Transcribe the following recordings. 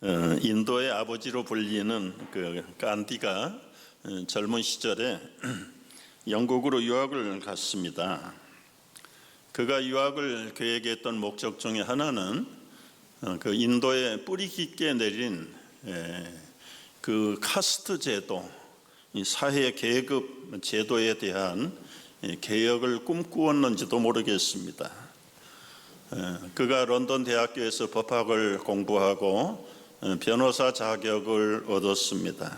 인도의 아버지로 불리는 그 간디가 젊은 시절에 영국으로 유학을 갔습니다. 그가 유학을 계획했던 목적 중에 하나는 그 인도에 뿌리 깊게 내린 그 카스트 제도, 이 사회 계급 제도에 대한 개혁을 꿈꾸었는지도 모르겠습니다. 그가 런던 대학교에서 법학을 공부하고 변호사 자격을 얻었습니다.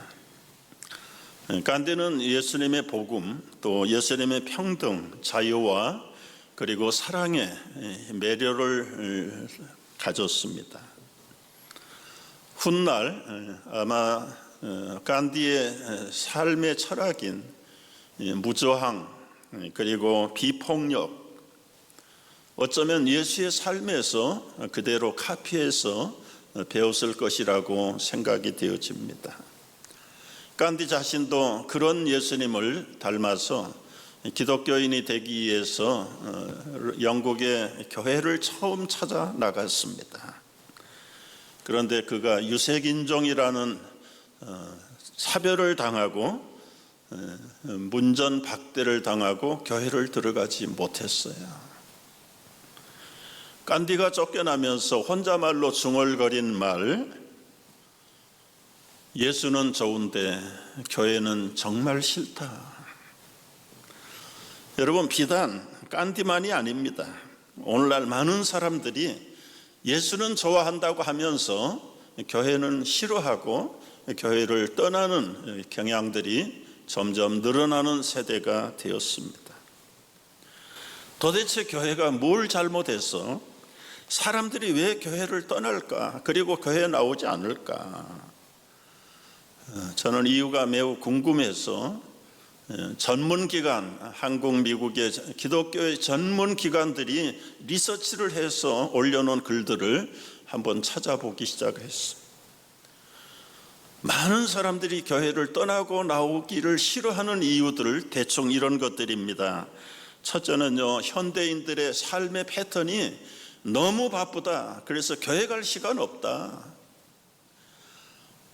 간디는 예수님의 복음, 또 예수님의 평등, 자유와 그리고 사랑의 매료를 가졌습니다. 훗날 아마 간디의 삶의 철학인 무저항 그리고 비폭력, 어쩌면 예수의 삶에서 그대로 카피해서 배웠을 것이라고 생각이 되어집니다. 간디 자신도 그런 예수님을 닮아서 기독교인이 되기 위해서 영국의 교회를 처음 찾아 나갔습니다. 그런데 그가 유색인종이라는 차별을 당하고 문전박대를 당하고 교회를 들어가지 못했어요. 간디가 쫓겨나면서 혼자말로 중얼거린 말, 예수는 좋은데 교회는 정말 싫다. 여러분, 비단 간디만이 아닙니다. 오늘날 많은 사람들이 예수는 좋아한다고 하면서 교회는 싫어하고 교회를 떠나는 경향들이 점점 늘어나는 세대가 되었습니다. 도대체 교회가 뭘 잘못해서 사람들이 왜 교회를 떠날까? 그리고 교회에 나오지 않을까? 저는 이유가 매우 궁금해서 전문기관, 한국, 미국의 기독교의 전문기관들이 리서치를 해서 올려놓은 글들을 한번 찾아보기 시작했어요. 많은 사람들이 교회를 떠나고 나오기를 싫어하는 이유들을 대충 이런 것들입니다. 첫째는요, 현대인들의 삶의 패턴이 너무 바쁘다. 그래서 교회 갈 시간 없다.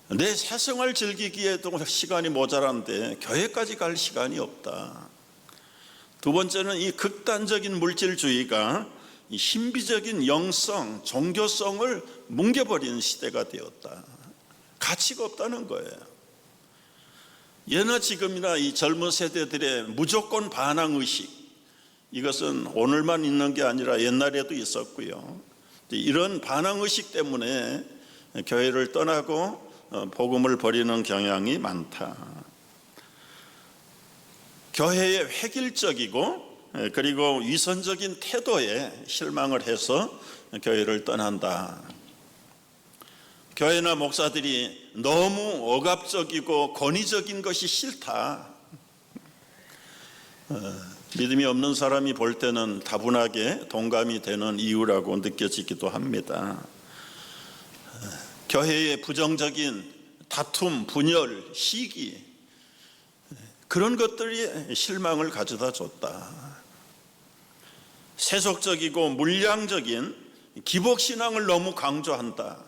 내 사생활 즐기기에도 시간이 모자란데 교회까지 갈 시간이 없다. 두 번째는 이 극단적인 물질주의가 이 신비적인 영성, 종교성을 뭉개버리는 시대가 되었다. 가치가 없다는 거예요. 예나 지금이나 이 젊은 세대들의 무조건 반항의식, 이것은 오늘만 있는 게 아니라 옛날에도 있었고요. 이런 반항의식 때문에 교회를 떠나고 복음을 버리는 경향이 많다. 교회의 획일적이고 그리고 위선적인 태도에 실망을 해서 교회를 떠난다. 교회나 목사들이 너무 억압적이고 권위적인 것이 싫다. 믿음이 없는 사람이 볼 때는 다분하게 동감이 되는 이유라고 느껴지기도 합니다. 교회의 부정적인 다툼, 분열, 시기, 그런 것들이 실망을 가져다 줬다. 세속적이고 물량적인 기복신앙을 너무 강조한다.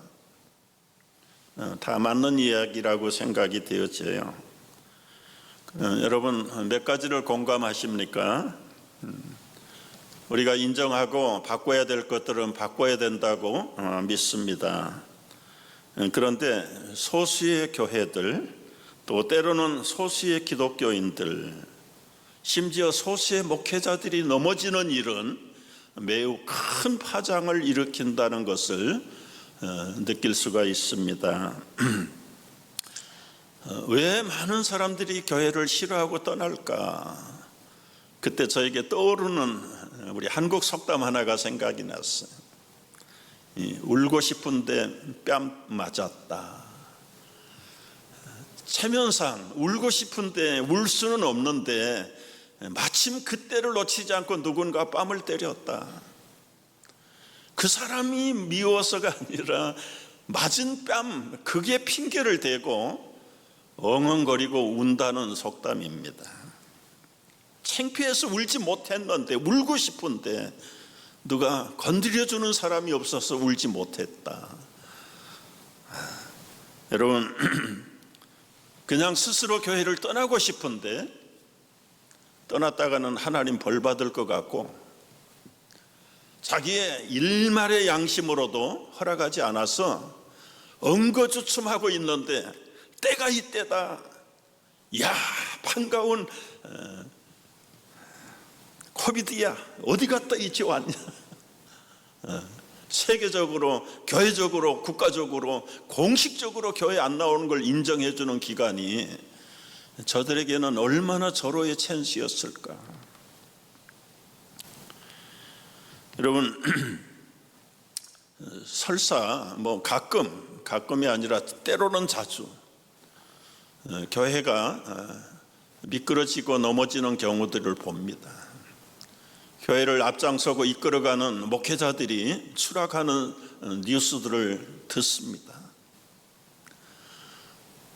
다 맞는 이야기라고 생각이 되어져요. 여러분, 몇 가지를 공감하십니까? 우리가 인정하고 바꿔야 될 것들은 바꿔야 된다고 믿습니다. 그런데 소수의 교회들, 또 때로는 소수의 기독교인들, 심지어 소수의 목회자들이 넘어지는 일은 매우 큰 파장을 일으킨다는 것을 느낄 수가 있습니다. 왜 많은 사람들이 교회를 싫어하고 떠날까? 그때 저에게 떠오르는 우리 한국 속담 하나가 생각이 났어요. 울고 싶은데 뺨 맞았다. 체면상 울고 싶은데 울 수는 없는데 마침 그때를 놓치지 않고 누군가 뺨을 때렸다. 그 사람이 미워서가 아니라 맞은 뺨, 그게 핑계를 대고 엉엉거리고 운다는 속담입니다. 창피해서 울지 못했는데, 울고 싶은데 누가 건드려주는 사람이 없어서 울지 못했다. 여러분, 그냥 스스로 교회를 떠나고 싶은데 떠났다가는 하나님 벌 받을 것 같고 자기의 일말의 양심으로도 허락하지 않아서 엉거주춤하고 있는데 때가 이때다. 야, 반가운 코비드야, 어디 갔다 이제 왔냐. 세계적으로, 교회적으로, 국가적으로, 공식적으로 교회 안 나오는 걸 인정해 주는 기간이 저들에게는 얼마나 절호의 찬스였을까. 여러분, 설사 가끔이 아니라 때로는 자주 교회가 미끄러지고 넘어지는 경우들을 봅니다. 교회를 앞장서고 이끌어가는 목회자들이 추락하는 뉴스들을 듣습니다.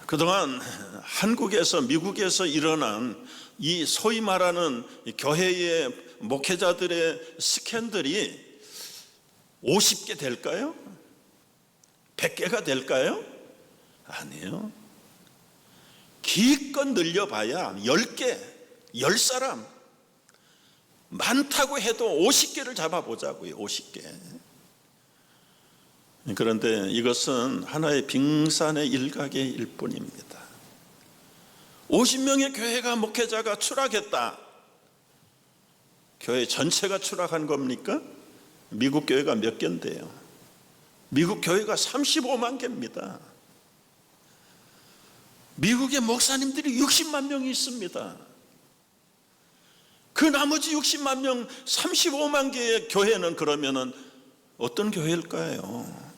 그동안 한국에서, 미국에서 일어난 이 소위 말하는 교회의 목회자들의 스캔들이 50개 될까요? 100개가 될까요? 아니에요. 기껏 늘려봐야 10개, 10사람, 많다고 해도 50개를 잡아보자고요. 50개. 그런데 이것은 하나의 빙산의 일각의 일뿐입니다. 50명의 교회가, 목회자가 추락했다. 교회 전체가 추락한 겁니까? 미국 교회가 몇 개인데요? 미국 교회가 35만 개입니다. 미국의 목사님들이 60만 명이 있습니다. 그 나머지 60만 명, 35만 개의 교회는 그러면은 어떤 교회일까요?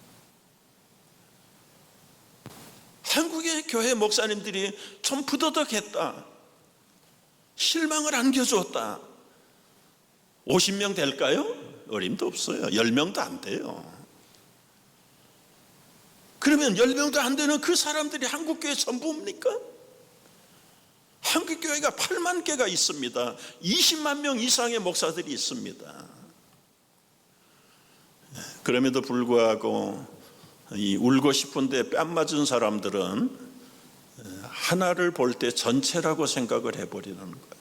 한국의 교회 목사님들이 좀 부더덕했다, 실망을 안겨주었다, 50명 될까요? 어림도 없어요. 10명도 안 돼요. 그러면 10명도 안 되는 그 사람들이 한국교회 전부입니까? 한국교회가 8만 개가 있습니다. 20만 명 이상의 목사들이 있습니다. 그럼에도 불구하고 이 울고 싶은데 뺨 맞은 사람들은 하나를 볼 때 전체라고 생각을 해버리는 거예요.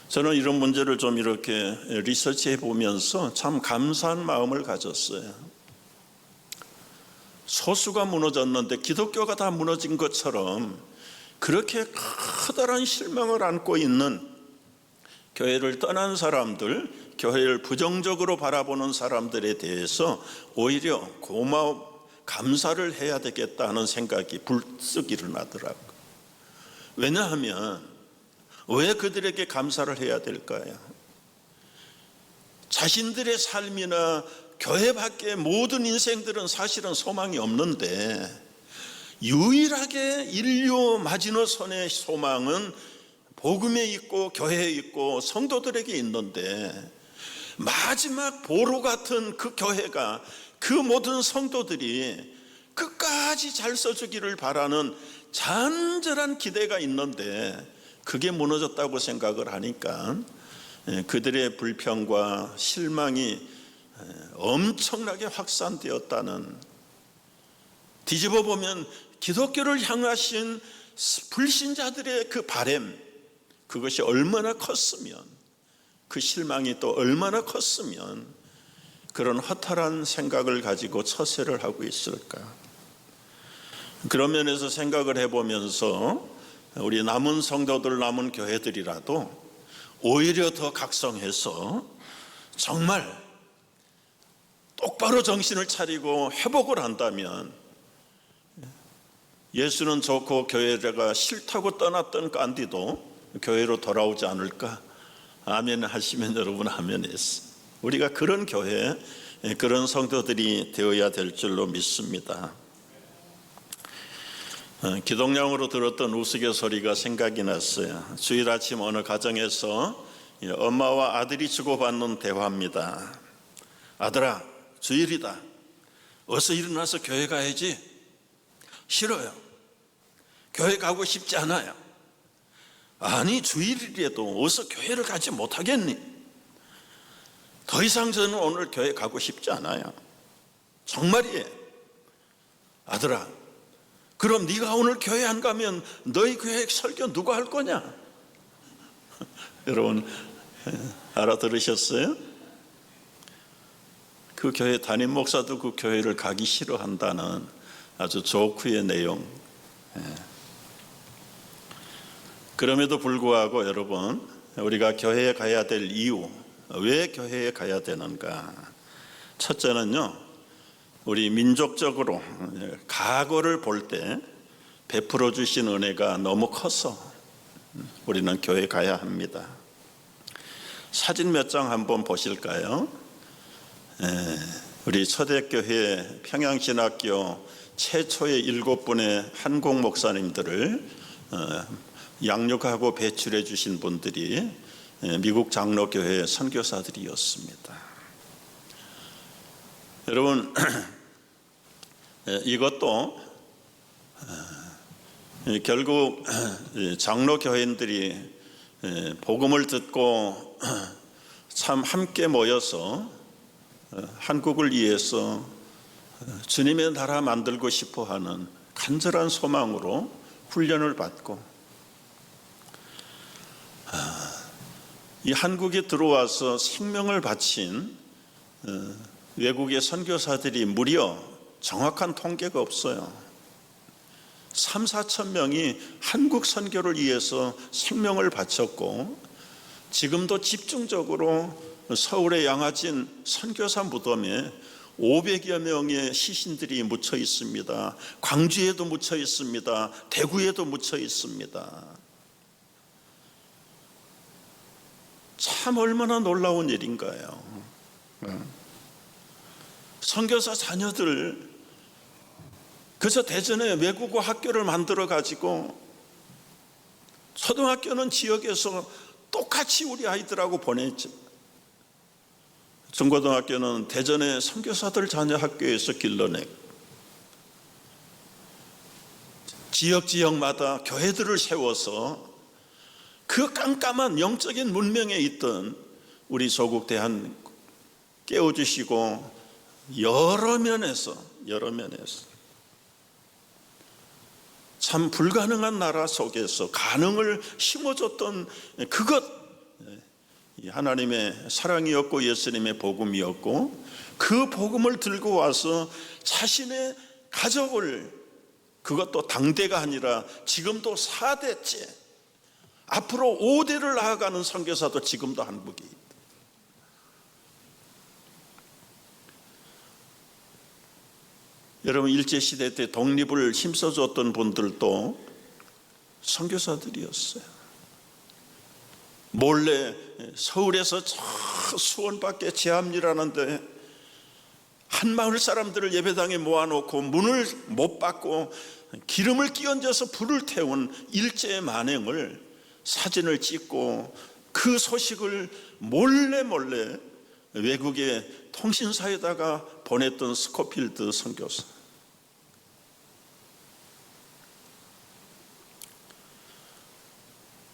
저는 이런 문제를 좀 이렇게 리서치해 보면서 참 감사한 마음을 가졌어요. 소수가 무너졌는데 기독교가 다 무너진 것처럼 그렇게 커다란 실망을 안고 있는 교회를 떠난 사람들, 교회를 부정적으로 바라보는 사람들에 대해서 오히려 감사를 해야 되겠다는 생각이 불쑥 일어나더라고요. 왜냐하면 왜 그들에게 감사를 해야 될까요? 자신들의 삶이나 교회 밖의 모든 인생들은 사실은 소망이 없는데 유일하게 인류 마지노선의 소망은 복음에 있고 교회에 있고 성도들에게 있는데 마지막 보루 같은 그 교회가, 그 모든 성도들이 끝까지 잘 써주기를 바라는 잔절한 기대가 있는데 그게 무너졌다고 생각을 하니까 그들의 불평과 실망이 엄청나게 확산되었다는, 뒤집어 보면 기독교를 향하신 불신자들의 그 바램, 그것이 얼마나 컸으면, 그 실망이 또 얼마나 컸으면 그런 허탈한 생각을 가지고 처세를 하고 있을까. 그런 면에서 생각을 해보면서 우리 남은 성도들, 남은 교회들이라도 오히려 더 각성해서 정말 똑바로 정신을 차리고 회복을 한다면 예수는 좋고 교회가 싫다고 떠났던 간디도 교회로 돌아오지 않을까. 아멘 하시면 여러분 아멘했어. 우리가 그런 교회, 그런 성도들이 되어야 될 줄로 믿습니다. 기동량으로 들었던 우스갯소리가 생각이 났어요. 주일 아침 어느 가정에서 엄마와 아들이 주고받는 대화입니다. 아들아, 주일이다. 어서 일어나서 교회 가야지. 싫어요. 교회 가고 싶지 않아요. 아니, 주일이라도 어서 교회를 가지 못하겠니? 더 이상 저는 오늘 교회 가고 싶지 않아요. 정말이에요. 아들아, 그럼 네가 오늘 교회 안 가면 너희 교회 설교 누가 할 거냐? 여러분 알아들으셨어요? 그 교회 담임 목사도 그 교회를 가기 싫어한다는 아주 조크의 내용. 그럼에도 불구하고 여러분, 우리가 교회에 가야 될 이유, 왜 교회에 가야 되는가? 첫째는요, 우리 민족적으로 과거를 볼 때 베풀어 주신 은혜가 너무 커서 우리는 교회 가야 합니다. 사진 몇 장 한번 보실까요? 우리 초대교회 평양신학교 최초의 7분의 한국 목사님들을 양육하고 배출해 주신 분들이 미국 장로교회 선교사들이었습니다. 여러분, 이것도 결국 장로교회인들이 복음을 듣고 참 함께 모여서 한국을 위해서 주님의 나라 만들고 싶어 하는 간절한 소망으로 훈련을 받고 이 한국에 들어와서 생명을 바친 외국의 선교사들이 무려 정확한 통계가 없어요. 3, 4천 명이 한국 선교를 위해서 생명을 바쳤고 지금도 집중적으로 서울의 양화진 선교사 무덤에 500여 명의 시신들이 묻혀 있습니다. 광주에도 묻혀 있습니다. 대구에도 묻혀 있습니다. 참 얼마나 놀라운 일인가요? 선교사 자녀들 그저 대전에 외국어 학교를 만들어 가지고 초등학교는 지역에서 똑같이 우리 아이들하고 보냈죠. 중고등학교는 대전의 선교사들 자녀 학교에서 길러내고 지역마다 교회들을 세워서 그 깜깜한 영적인 문명에 있던 우리 조국 대한 깨워주시고 여러 면에서 참 불가능한 나라 속에서 가능을 심어줬던 그것, 하나님의 사랑이었고 예수님의 복음이었고 그 복음을 들고 와서 자신의 가족을, 그것도 당대가 아니라 지금도 4대째, 앞으로 5대를 나아가는 선교사도 지금도 한국에 있다. 여러분, 일제시대 때 독립을 힘써줬던 분들도 선교사들이었어요. 몰래 서울에서 저 수원 밖에 제암리라는데 한 마을 사람들을 예배당에 모아놓고 문을 못 받고 기름을 끼얹어서 불을 태운 일제의 만행을 사진을 찍고 그 소식을 몰래 외국의 통신사에다가 보냈던 스코필드 선교사.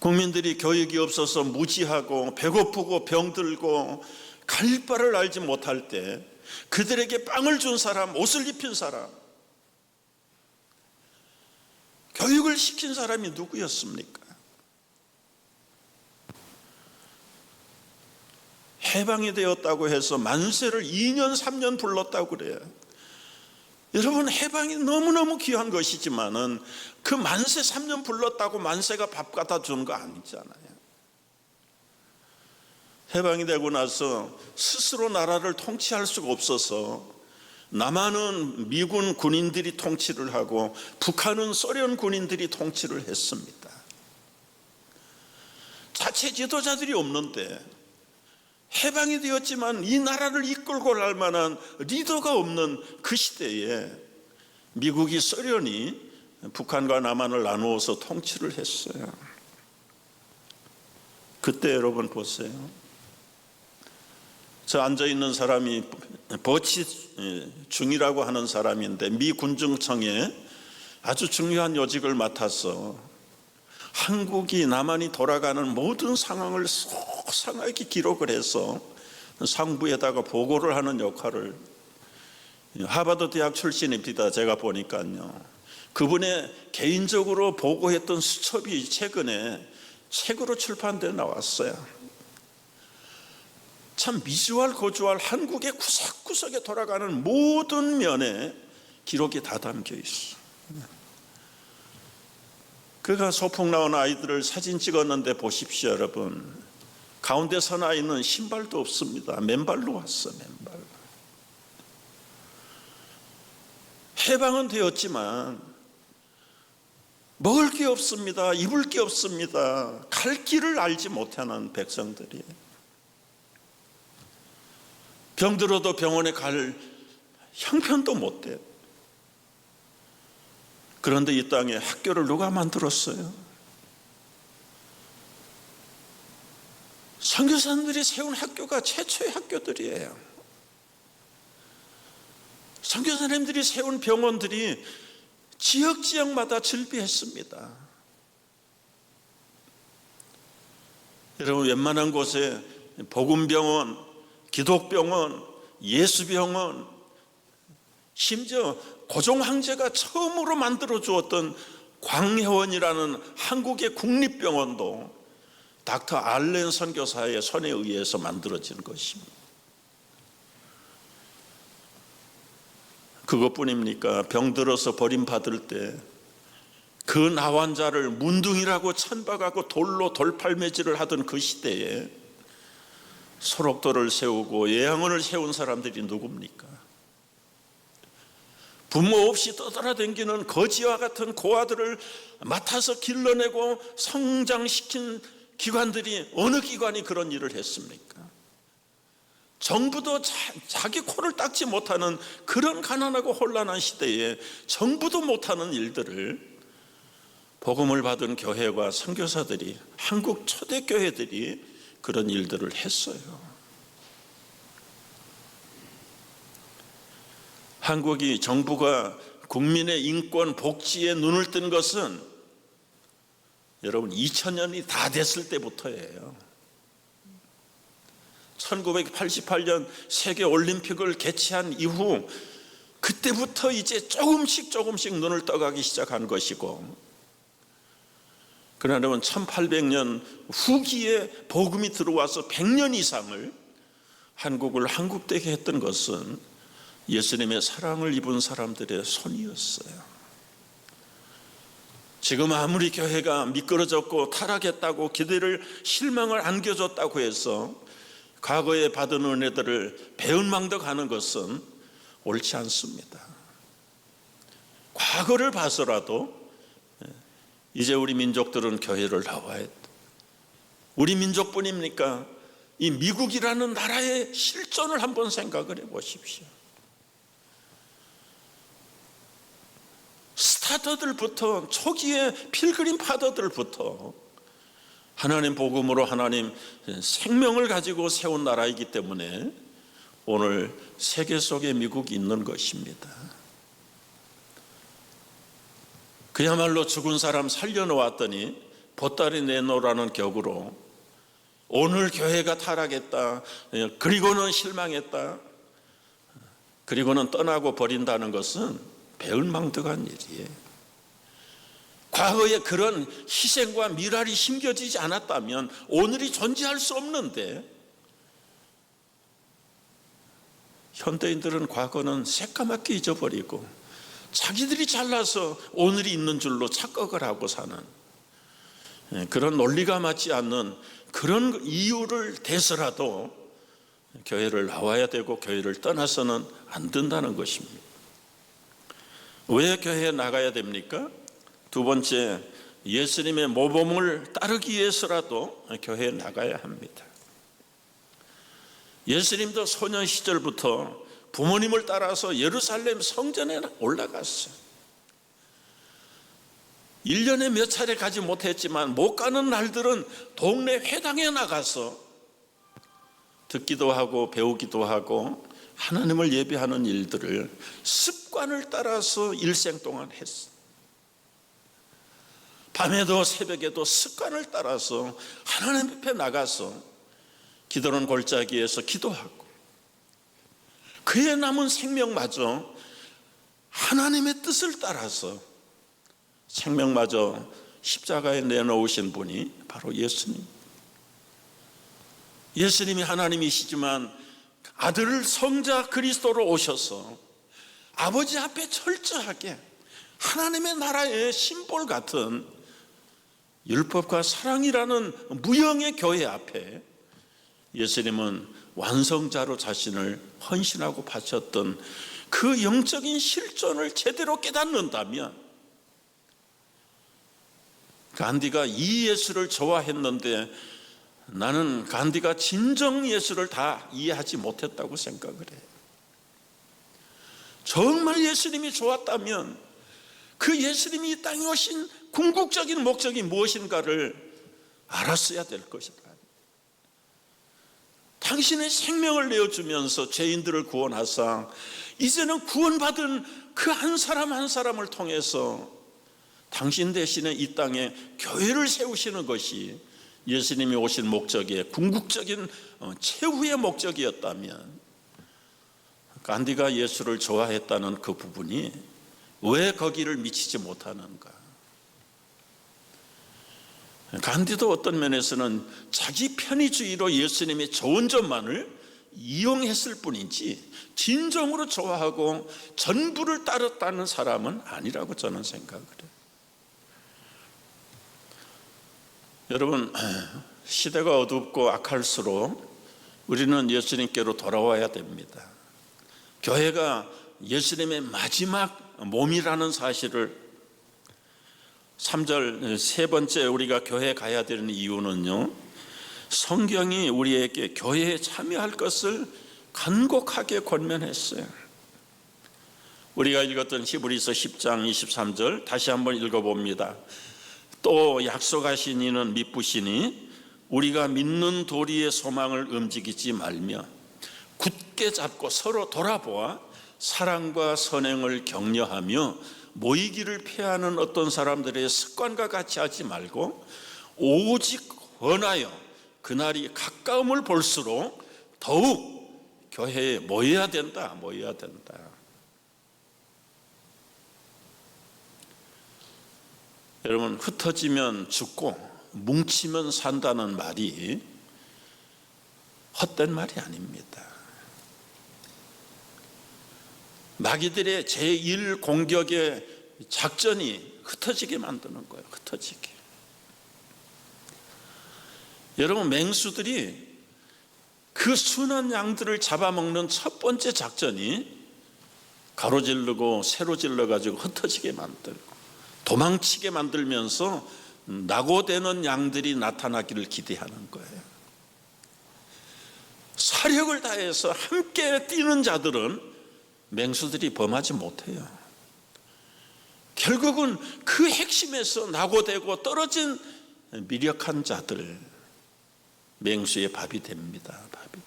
국민들이 교육이 없어서 무지하고 배고프고 병들고 갈 바를 알지 못할 때 그들에게 빵을 준 사람, 옷을 입힌 사람, 교육을 시킨 사람이 누구였습니까? 해방이 되었다고 해서 만세를 2년 3년 불렀다고 그래요. 여러분, 해방이 너무너무 귀한 것이지만은 그 만세 3년 불렀다고 만세가 밥 갖다 주는 거 아니잖아요. 해방이 되고 나서 스스로 나라를 통치할 수가 없어서 남한은 미군 군인들이 통치를 하고 북한은 소련 군인들이 통치를 했습니다. 자체 지도자들이 없는데 해방이 되었지만 이 나라를 이끌고 갈 만한 리더가 없는 그 시대에 미국이, 소련이 북한과 남한을 나누어서 통치를 했어요. 그때 여러분 보세요. 저 앉아있는 사람이 버치 중이라고 하는 사람인데 미 군정청에 아주 중요한 요직을 맡아서 한국이, 남한이 돌아가는 모든 상황을 소상하게 기록을 해서 상부에다가 보고를 하는 역할을 하버드 대학 출신입니다. 제가 보니까요. 그분의 개인적으로 보고했던 수첩이 최근에 책으로 출판돼 나왔어요. 참 미주알 고주알 한국의 구석구석에 돌아가는 모든 면에 기록이 다 담겨 있어. 그가 소풍 나온 아이들을 사진 찍었는데 보십시오, 여러분. 가운데 선 아이는 신발도 없습니다. 맨발로 왔어, 맨발. 해방은 되었지만 먹을 게 없습니다. 입을 게 없습니다. 갈 길을 알지 못하는 백성들이. 병들어도 병원에 갈 형편도 못 돼. 그런데 이 땅에 학교를 누가 만들었어요? 선교사님들이 세운 학교가 최초의 학교들이에요. 선교사님들이 세운 병원들이 지역마다 즐비했습니다. 여러분, 웬만한 곳에 복음병원, 기독병원, 예수병원, 심지어 고종 황제가 처음으로 만들어 주었던 광해원이라는 한국의 국립병원도 닥터 알렌 선교사의 손에 의해서 만들어진 것입니다. 그것뿐입니까? 병들어서 버림받을 때 그 나환자를 문둥이라고 천박하고 돌로 돌팔매질을 하던 그 시대에 소록도를 세우고 예양원을 세운 사람들이 누굽니까? 부모 없이 떠돌아다니는 거지와 같은 고아들을 맡아서 길러내고 성장시킨 기관들이 어느 기관이 그런 일을 했습니까? 정부도 자기 코를 닦지 못하는 그런 가난하고 혼란한 시대에 정부도 못하는 일들을 복음을 받은 교회와 선교사들이, 한국 초대교회들이 그런 일들을 했어요. 한국이 정부가 국민의 인권 복지에 눈을 뜬 것은 여러분 2000년이 다 됐을 때부터예요. 1988년 세계올림픽을 개최한 이후 그때부터 이제 조금씩 눈을 떠가기 시작한 것이고, 그러나 여러분 1800년 후기에 복음이 들어와서 100년 이상을 한국을 한국되게 했던 것은 예수님의 사랑을 입은 사람들의 손이었어요. 지금 아무리 교회가 미끄러졌고 타락했다고 기대를 실망을 안겨줬다고 해서 과거에 받은 은혜들을 배은망덕하는 것은 옳지 않습니다. 과거를 봐서라도 이제 우리 민족들은 교회를 나와야 돼. 우리 민족뿐입니까? 이 미국이라는 나라의 실존을 한번 생각을 해보십시오. 스타터들부터, 초기의 필그림 파더들부터 하나님 복음으로 하나님 생명을 가지고 세운 나라이기 때문에 오늘 세계 속에 미국이 있는 것입니다. 그야말로 죽은 사람 살려놓았더니 보따리 내놓으라는 격으로 오늘 교회가 타락했다, 그리고는 실망했다, 그리고는 떠나고 버린다는 것은 배은망덕한 일이에요. 과거에 그런 희생과 미랄이 심겨지지 않았다면 오늘이 존재할 수 없는데, 현대인들은 과거는 새까맣게 잊어버리고 자기들이 잘나서 오늘이 있는 줄로 착각을 하고 사는, 그런 논리가 맞지 않는 그런 이유를 대서라도 교회를 나와야 되고 교회를 떠나서는 안 된다는 것입니다. 왜 교회에 나가야 됩니까? 두 번째, 예수님의 모범을 따르기 위해서라도 교회에 나가야 합니다. 예수님도 소년 시절부터 부모님을 따라서 예루살렘 성전에 올라갔어요. 1년에 몇 차례 가지 못했지만 못 가는 날들은 동네 회당에 나가서 듣기도 하고 배우기도 하고 하나님을 예배하는 일들을 습관을 따라서 일생 동안 했어요. 밤에도 새벽에도 습관을 따라서 하나님 앞에 나가서 기도는 골짜기에서 기도하고 그의 남은 생명마저 하나님의 뜻을 따라서 생명마저 십자가에 내놓으신 분이 바로 예수님. 예수님이 하나님이시지만 아들을 성자 그리스도로 오셔서 아버지 앞에 철저하게 하나님의 나라의 심볼 같은 율법과 사랑이라는 무형의 교회 앞에 예수님은 완성자로 자신을 헌신하고 바쳤던 그 영적인 실존을 제대로 깨닫는다면, 간디가 이 예수를 좋아했는데 나는 간디가 진정 예수를 다 이해하지 못했다고 생각을 해요. 정말 예수님이 좋았다면 그 예수님이 이 땅에 오신 궁극적인 목적이 무엇인가를 알았어야 될 것이다. 당신의 생명을 내어주면서 죄인들을 구원하사 이제는 구원받은 그 한 사람 한 사람을 통해서 당신 대신에 이 땅에 교회를 세우시는 것이 예수님이 오신 목적의 궁극적인 최후의 목적이었다면, 간디가 예수를 좋아했다는 그 부분이 왜 거기를 미치지 못하는가? 간디도 어떤 면에서는 자기 편의주의로 예수님의 좋은 점만을 이용했을 뿐이지 진정으로 좋아하고 전부를 따랐다는 사람은 아니라고 저는 생각을 해요. 여러분, 시대가 어둡고 악할수록 우리는 예수님께로 돌아와야 됩니다. 교회가 예수님의 마지막 몸이라는 사실을 3절 세 번째 우리가 교회에 가야 되는 이유는요, 성경이 우리에게 교회에 참여할 것을 간곡하게 권면했어요. 우리가 읽었던 히브리서 10장 23절 다시 한번 읽어봅니다. 또 약속하신 이는 미쁘시니 우리가 믿는 도리의 소망을 움직이지 말며 굳게 잡고 서로 돌아보아 사랑과 선행을 격려하며 모이기를 피하는 어떤 사람들의 습관과 같이 하지 말고 오직 원하여 그날이 가까움을 볼수록 더욱 교회에 모여야 된다. 여러분, 흩어지면 죽고 뭉치면 산다는 말이 헛된 말이 아닙니다. 마귀들의 제1공격의 작전이 흩어지게 만드는 거예요. 흩어지게. 여러분, 맹수들이 그 순한 양들을 잡아먹는 첫 번째 작전이 가로질르고 세로질러가지고 흩어지게 만들고 도망치게 만들면서 낙오되는 양들이 나타나기를 기대하는 거예요. 사력을 다해서 함께 뛰는 자들은 맹수들이 범하지 못해요. 결국은 그 핵심에서 낙오되고 떨어진 미력한 자들, 맹수의 밥이 됩니다. 밥이 돼요.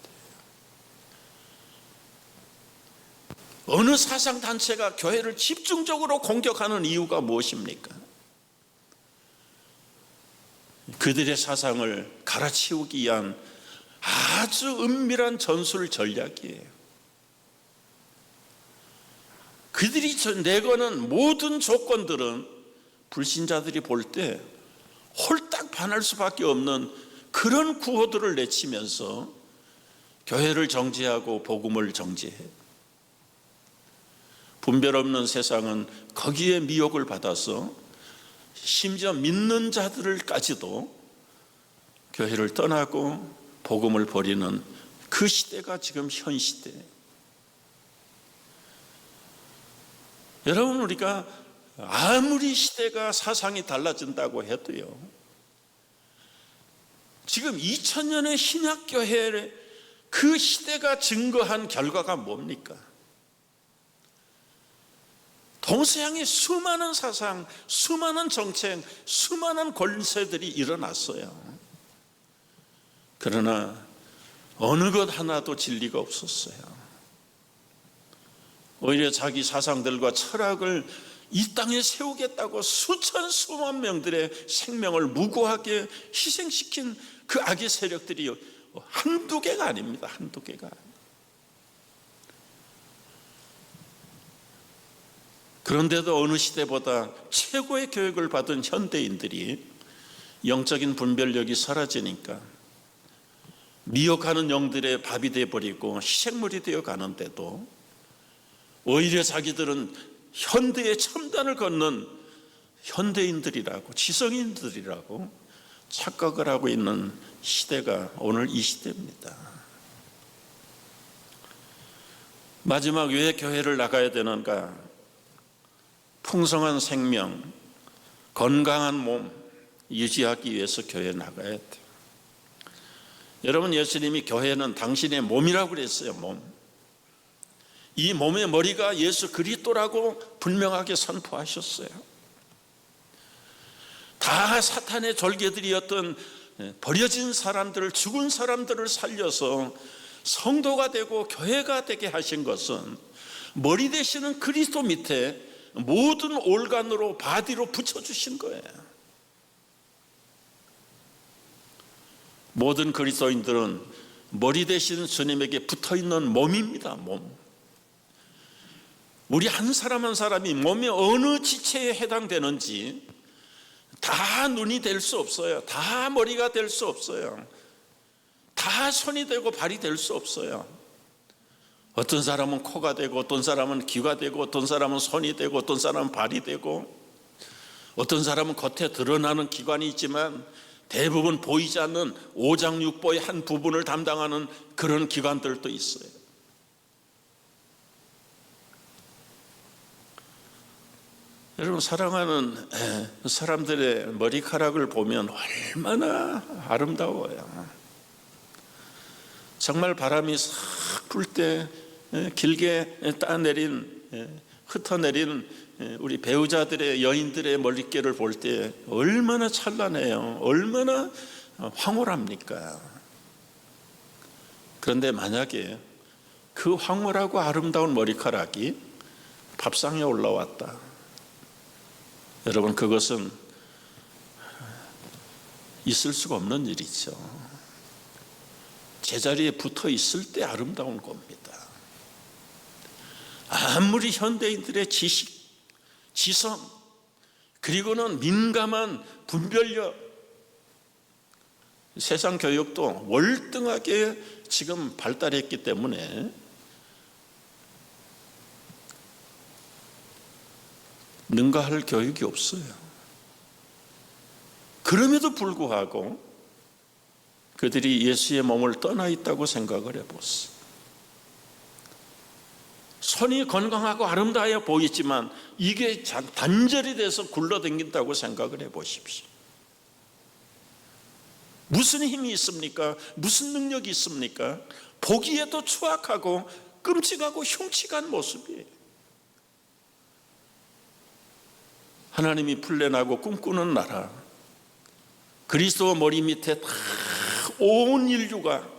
어느 사상단체가 교회를 집중적으로 공격하는 이유가 무엇입니까? 그들의 사상을 갈아치우기 위한 아주 은밀한 전술 전략이에요. 그들이 내거는 모든 조건들은 불신자들이 볼 때 홀딱 반할 수밖에 없는 그런 구호들을 내치면서 교회를 정죄하고 복음을 정죄해요. 분별 없는 세상은 거기에 미혹을 받아서 심지어 믿는 자들까지도 교회를 떠나고 복음을 버리는 그 시대가 지금 현 시대예요. 여러분, 우리가 아무리 시대가 사상이 달라진다고 해도요, 지금 2000년의 신약교회의 그 시대가 증거한 결과가 뭡니까? 동서양의 수많은 사상, 수많은 정책, 수많은 권세들이 일어났어요. 그러나 어느 것 하나도 진리가 없었어요. 오히려 자기 사상들과 철학을 이 땅에 세우겠다고 수천 수만 명들의 생명을 무고하게 희생시킨 그 악의 세력들이 한두 개가 아닙니다. 한두 개가. 그런데도 어느 시대보다 최고의 교육을 받은 현대인들이 영적인 분별력이 사라지니까 미혹하는 영들의 밥이 되어버리고 희생물이 되어 가는데도 오히려 자기들은 현대의 첨단을 걷는 현대인들이라고, 지성인들이라고 착각을 하고 있는 시대가 오늘 이 시대입니다. 마지막 왜 교회를 나가야 되는가? 풍성한 생명, 건강한 몸 유지하기 위해서 교회에 나가야 돼요. 여러분, 예수님이 교회는 당신의 몸이라고 그랬어요. 몸. 이 몸의 머리가 예수 그리스도라고 분명하게 선포하셨어요. 다 사탄의 졸개들이었던 버려진 사람들을, 죽은 사람들을 살려서 성도가 되고 교회가 되게 하신 것은 머리 되시는 그리스도 밑에 모든 올간으로, 바디로 붙여주신 거예요. 모든 그리스도인들은 머리 되시는 주님에게 붙어있는 몸입니다. 몸. 우리 한 사람 한 사람이 몸의 어느 지체에 해당되는지 다 눈이 될 수 없어요. 다 머리가 될 수 없어요. 다 손이 되고 발이 될 수 없어요. 어떤 사람은 코가 되고, 어떤 사람은 귀가 되고, 어떤 사람은 손이 되고, 어떤 사람은 발이 되고, 어떤 사람은 겉에 드러나는 기관이 있지만 대부분 보이지 않는 오장육부의 한 부분을 담당하는 그런 기관들도 있어요. 여러분, 사랑하는 사람들의 머리카락을 보면 얼마나 아름다워요. 정말 바람이 싹 불 때 길게 따내린, 흩어내린 우리 배우자들의, 여인들의 머릿결을 볼 때 얼마나 찬란해요. 얼마나 황홀합니까? 그런데 만약에 그 황홀하고 아름다운 머리카락이 밥상에 올라왔다. 여러분, 그것은 있을 수가 없는 일이죠. 제자리에 붙어 있을 때 아름다운 겁니다. 아무리 현대인들의 지식, 지성, 그리고는 민감한 분별력, 세상 교육도 월등하게 지금 발달했기 때문에 능가할 교육이 없어요. 그럼에도 불구하고 그들이 예수의 몸을 떠나 있다고 생각을 해보세요. 손이 건강하고 아름다워 보이지만 이게 단절이 돼서 굴러다닌다고 생각을 해보십시오. 무슨 힘이 있습니까? 무슨 능력이 있습니까? 보기에도 추악하고 끔찍하고 흉측한 모습이에요. 하나님이 플랜하고 꿈꾸는 나라, 그리스도 머리 밑에 다 온 인류가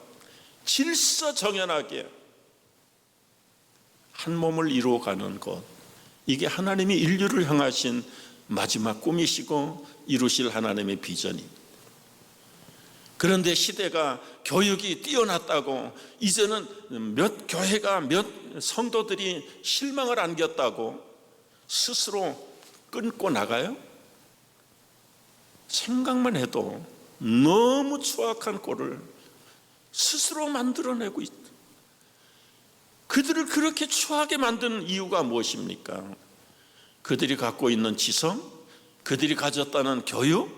질서정연하게 한 몸을 이루어가는 것, 이게 하나님이 인류를 향하신 마지막 꿈이시고 이루실 하나님의 비전입니다. 그런데 시대가 교육이 뛰어났다고 이제는 몇 교회가, 몇 성도들이 실망을 안겼다고 스스로 끊고 나가요? 생각만 해도 너무 추악한 꼴을 스스로 만들어내고 있다. 그들을 그렇게 추하게 만드는 이유가 무엇입니까? 그들이 갖고 있는 지성, 그들이 가졌다는 교육,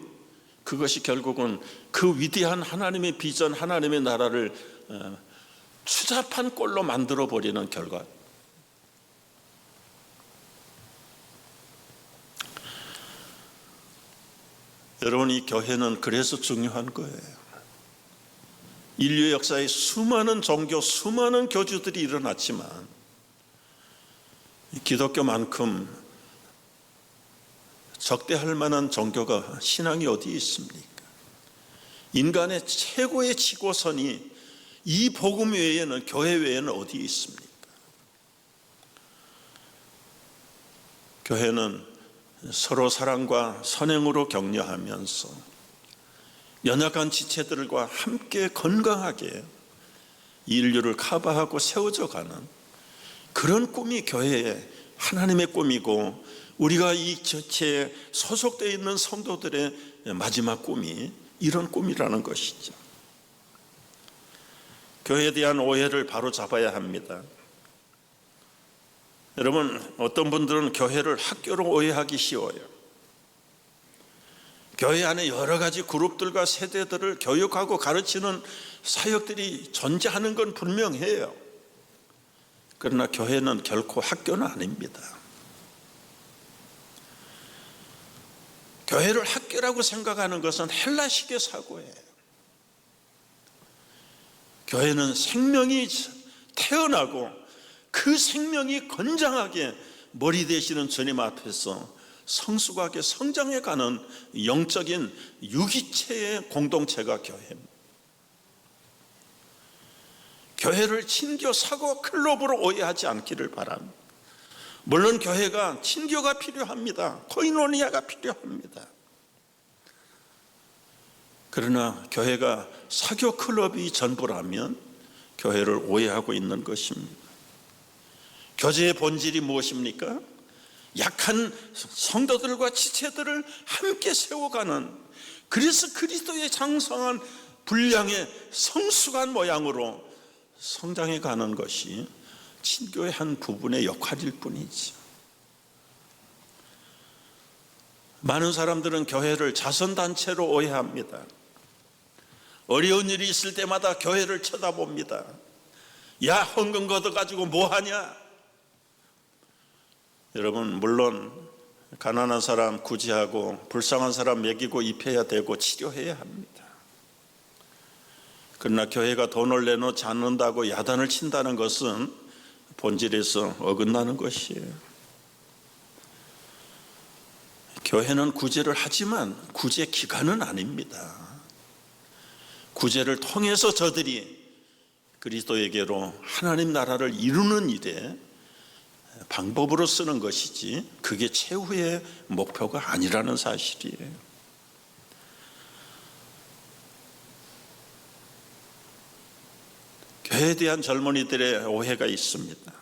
그것이 결국은 그 위대한 하나님의 비전, 하나님의 나라를 추잡한 꼴로 만들어버리는 결과. 여러분, 이 교회는 그래서 중요한 거예요. 인류 역사에 수많은 종교, 수많은 교주들이 일어났지만 기독교만큼 적대할 만한 종교가, 신앙이 어디 있습니까? 인간의 최고의 지고선이 이 복음 외에는, 교회 외에는 어디 있습니까? 교회는 서로 사랑과 선행으로 격려하면서 연약한 지체들과 함께 건강하게 인류를 커버하고 세워져 가는 그런 꿈이 교회의 하나님의 꿈이고 우리가 이 지체에 소속되어 있는 성도들의 마지막 꿈이 이런 꿈이라는 것이죠. 교회에 대한 오해를 바로 잡아야 합니다. 여러분, 어떤 분들은 교회를 학교로 오해하기 쉬워요. 교회 안에 여러 가지 그룹들과 세대들을 교육하고 가르치는 사역들이 존재하는 건 분명해요. 그러나 교회는 결코 학교는 아닙니다. 교회를 학교라고 생각하는 것은 헬라식의 사고예요. 교회는 생명이 태어나고 그 생명이 건장하게 머리 되시는 주님 앞에서 성숙하게 성장해가는 영적인 유기체의 공동체가 교회입니다. 교회를 친교 사고 클럽으로 오해하지 않기를 바랍니다. 물론 교회가 친교가 필요합니다. 코이노니아가 필요합니다. 그러나 교회가 사교 클럽이 전부라면 교회를 오해하고 있는 것입니다. 교제의 본질이 무엇입니까? 약한 성도들과 지체들을 함께 세워가는, 그래서 그리스도의 장성한 분량의 성숙한 모양으로 성장해가는 것이 친교의 한 부분의 역할일 뿐이지. 많은 사람들은 교회를 자선단체로 오해합니다. 어려운 일이 있을 때마다 교회를 쳐다봅니다. 야, 헌금 걷어가지고 뭐하냐? 여러분, 물론 가난한 사람 구제하고 불쌍한 사람 먹이고 입혀야 되고 치료해야 합니다. 그러나 교회가 돈을 내놓지 않는다고 야단을 친다는 것은 본질에서 어긋나는 것이에요. 교회는 구제를 하지만 구제 기간은 아닙니다. 구제를 통해서 저들이 그리스도에게로 하나님 나라를 이루는 일에 방법으로 쓰는 것이지 그게 최후의 목표가 아니라는 사실이에요. 교회에 대한 젊은이들의 오해가 있습니다.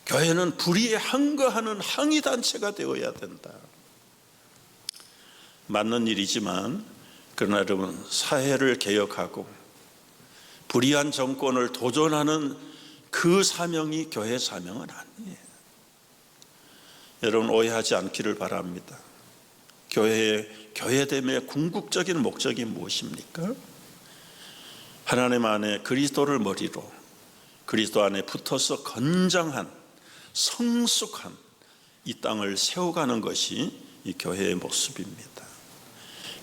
교회는 불의에 항거하는 항의단체가 되어야 된다. 맞는 일이지만 그러나 여러분, 사회를 개혁하고 불의한 정권을 도전하는 그 사명이 교회 사명은 아니에요. 여러분, 오해하지 않기를 바랍니다. 교회됨의 궁극적인 목적이 무엇입니까? 하나님 안에 그리스도를 머리로 그리스도 안에 붙어서 건장한 성숙한 이 땅을 세워가는 것이 이 교회의 모습입니다.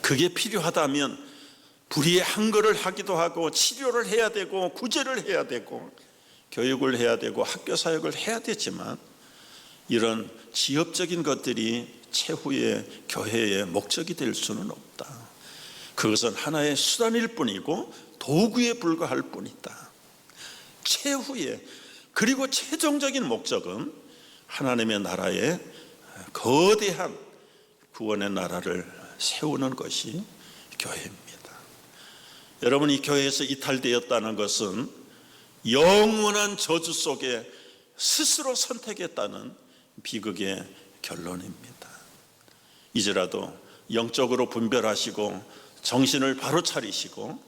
그게 필요하다면 불의의 항거를 하기도 하고 치료를 해야 되고 구제를 해야 되고 교육을 해야 되고 학교 사역을 해야 되지만 이런 지엽적인 것들이 최후의 교회의 목적이 될 수는 없다. 그것은 하나의 수단일 뿐이고 도구에 불과할 뿐이다. 최후의 그리고 최종적인 목적은 하나님의 나라의 거대한 구원의 나라를 세우는 것이 교회입니다. 여러분, 이 교회에서 이탈되었다는 것은 영원한 저주 속에 스스로 선택했다는 비극의 결론입니다. 이제라도 영적으로 분별하시고 정신을 바로 차리시고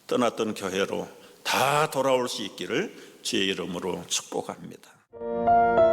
떠났던 교회로 다 돌아올 수 있기를 주의 이름으로 축복합니다.